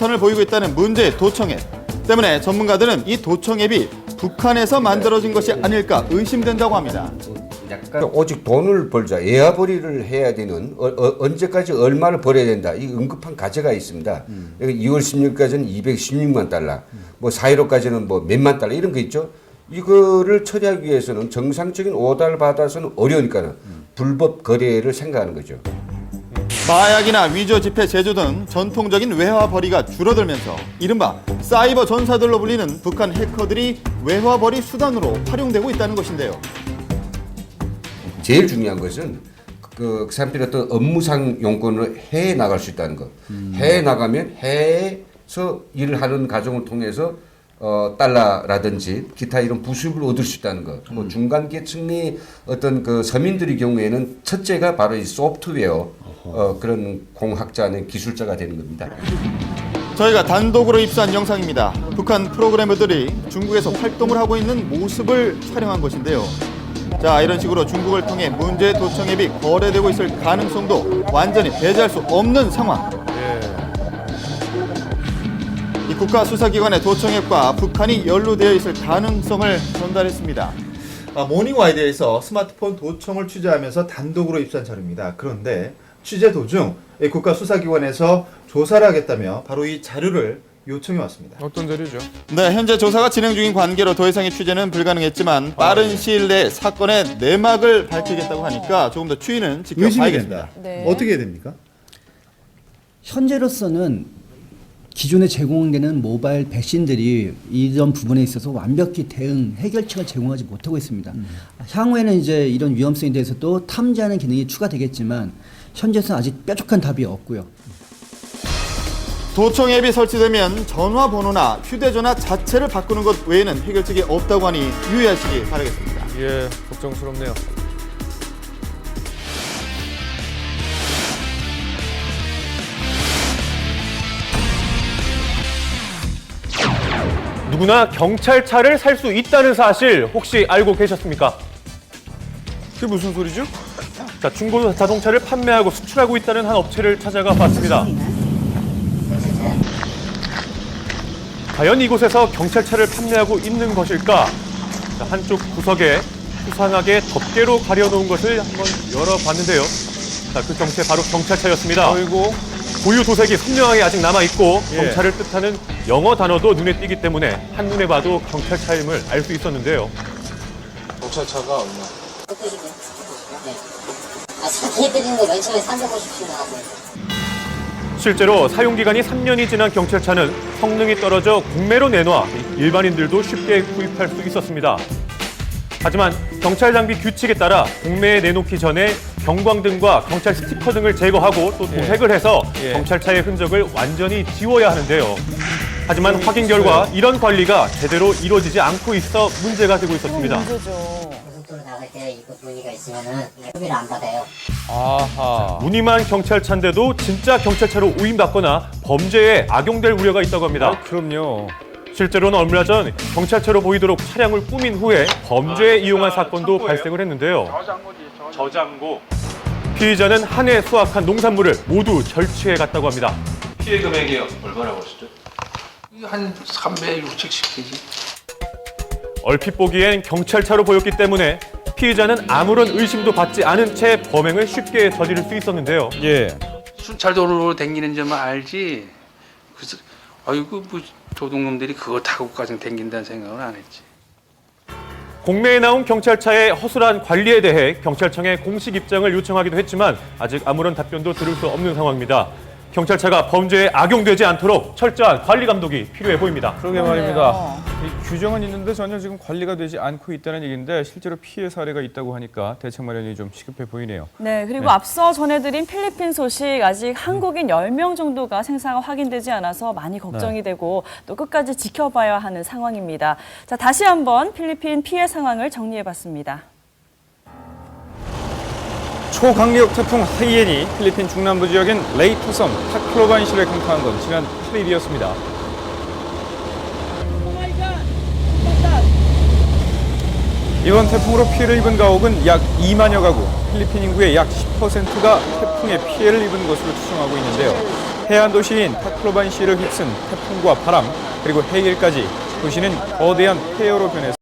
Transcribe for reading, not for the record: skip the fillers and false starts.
패턴을 보이고 있다는 문제의 도청앱. 때문에 전문가들은 이 도청앱이 북한에서 만들어진 것이 아닐까 의심된다고 합니다. 약간 오직 돈을 벌자, 예하벌이를 해야 되는 언제까지 얼마를 벌어야 된다. 이 응급한 과제가 있습니다. 2월 16일까지는 216만 달러, 뭐 4.15까지는 뭐 몇만 달러 이런 거 있죠. 이거를 처리하기 위해서는 정상적인 오달 받아서는 어려우니까는 불법 거래를 생각하는 거죠. 마약이나 위조 지폐 제조 등 전통적인 외화벌이가 줄어들면서 이른바 사이버 전사들로 불리는 북한 해커들이 외화벌이 수단으로 활용되고 있다는 것인데요. 제일 중요한 것은 그 사람들이 어떤 업무상 용건을 해외에 나갈 수 있다는 것. 해외에 나가면 해외에서 일을 하는 과정을 통해서 달러라든지 기타 이런 부수입을 얻을 수 있다는 것. 뭐 중간 계층의 어떤 그 서민들의 경우에는 첫째가 바로 이 소프트웨어 그런 공학자는 기술자가 되는 겁니다. 저희가 단독으로 입수한 영상입니다. 북한 프로그래머들이 중국에서 활동을 하고 있는 모습을 촬영한 것인데요. 자, 이런 식으로 중국을 통해 문제의 도청앱이 거래되고 있을 가능성도 완전히 배제할 수 없는 상황. 이 국가수사기관의 도청앱과 북한이 연루되어 있을 가능성을 전달했습니다. 모닝와이드에서 스마트폰 도청을 취재하면서 단독으로 입수한 자료입니다. 그런데 취재 도중 국가수사기관에서 조사를 하겠다며 바로 이 자료를 요청해 왔습니다. 어떤 자료죠? 네, 현재 조사가 진행 중인 관계로 더 이상의 취재는 불가능했지만 빠른 시일 내에 사건의 내막을 밝히겠다고 하니까 조금 더 추이는 지켜봐야겠습니다. 네. 어떻게 해야 됩니까? 현재로서는 기존에 제공되는 모바일 백신들이 이런 부분에 있어서 완벽히 대응 해결책을 제공하지 못하고 있습니다. 향후에는 이제 이런 위험성에 대해서도 탐지하는 기능이 추가되겠지만 현재는 아직 뾰족한 답이 없고요. 도청 앱이 설치되면 전화번호나 휴대전화 자체를 바꾸는 것 외에는 해결책이 없다고 하니 유의하시기 바라겠습니다. 예, 걱정스럽네요. 누구나 경찰차를 살 수 있다는 사실 혹시 알고 계셨습니까? 그게 무슨 소리죠? 자, 중고 자동차를 판매하고 수출하고 있다는 한 업체를 찾아가 봤습니다. 과연 이곳에서 경찰차를 판매하고 있는 것일까? 자, 한쪽 구석에 수상하게 덮개로 가려놓은 것을 한번 열어봤는데요. 자, 그 정체 바로 경찰차였습니다. 아이고. 고유 도색이 선명하게 아직 남아있고 경찰을 뜻하는 영어 단어도 눈에 띄기 때문에 한눈에 봐도 경찰차임을 알 수 있었는데요. 경찰차가 얼마? 190이요. 네. 사기해드리는 거 맨 처음에 350씩 나왔어요. 실제로 사용기간이 3년이 지난 경찰차는 성능이 떨어져 국내로 내놔 일반인들도 쉽게 구입할 수 있었습니다. 하지만 경찰 장비 규칙에 따라 국내에 내놓기 전에 경광등과 경찰 스티커 등을 제거하고 또 도색을 해서 경찰차의 흔적을 완전히 지워야 하는데요. 하지만 확인 결과 이런 관리가 제대로 이루어지지 않고 있어 문제가 되고 있었습니다. 고속도로 나갈 때 이거 무늬가 있으면은 소비를 안 받아요. 아하. 무늬만 경찰차인데도 진짜 경찰차로 오인받거나 범죄에 악용될 우려가 있다고 합니다. 그럼요. 실제로는 얼마 전 경찰차로 보이도록 차량을 꾸민 후에 범죄에 이용한 사건도 발생을 했는데요. 저장고. 피의자는 한 해 수확한 농산물을 모두 절취해 갔다고 합니다. 피해 금액이 얼마라고 하시죠? 한 300, 600씩 얼핏 보기엔 경찰차로 보였기 때문에 피의자는 아무런 의심도 받지 않은 채 범행을 쉽게 저지를 수 있었는데요. 순찰도로 다니는 점은 알지. 그래서 아이고 뭐 도둑놈들이 그거 타고까지 다닌다는 생각은 안 했지. 공매에 나온 경찰차의 허술한 관리에 대해 경찰청에 공식 입장을 요청하기도 했지만 아직 아무런 답변도 들을 수 없는 상황입니다. 경찰차가 범죄에 악용되지 않도록 철저한 관리 감독이 필요해 보입니다. 그러게 말입니다. 이 규정은 있는데 전혀 지금 관리가 되지 않고 있다는 얘기인데 실제로 피해 사례가 있다고 하니까 대책 마련이 좀 시급해 보이네요. 네, 그리고 앞서 전해드린 필리핀 소식 아직 한국인 10명 정도가 생사가 확인되지 않아서 많이 걱정이 되고 또 끝까지 지켜봐야 하는 상황입니다. 자, 다시 한번 필리핀 피해 상황을 정리해봤습니다. 초강력 태풍 하이엔이 필리핀 중남부 지역인 레이토 섬 타클로반시를 강타한 건 지난 8일이었습니다. 이번 태풍으로 피해를 입은 가옥은 약 2만여 가구, 필리핀 인구의 약 10%가 태풍에 피해를 입은 것으로 추정하고 있는데요. 해안 도시인 타클로반시를 휩쓴 태풍과 바람, 그리고 해일까지 도시는 거대한 폐허로 변해서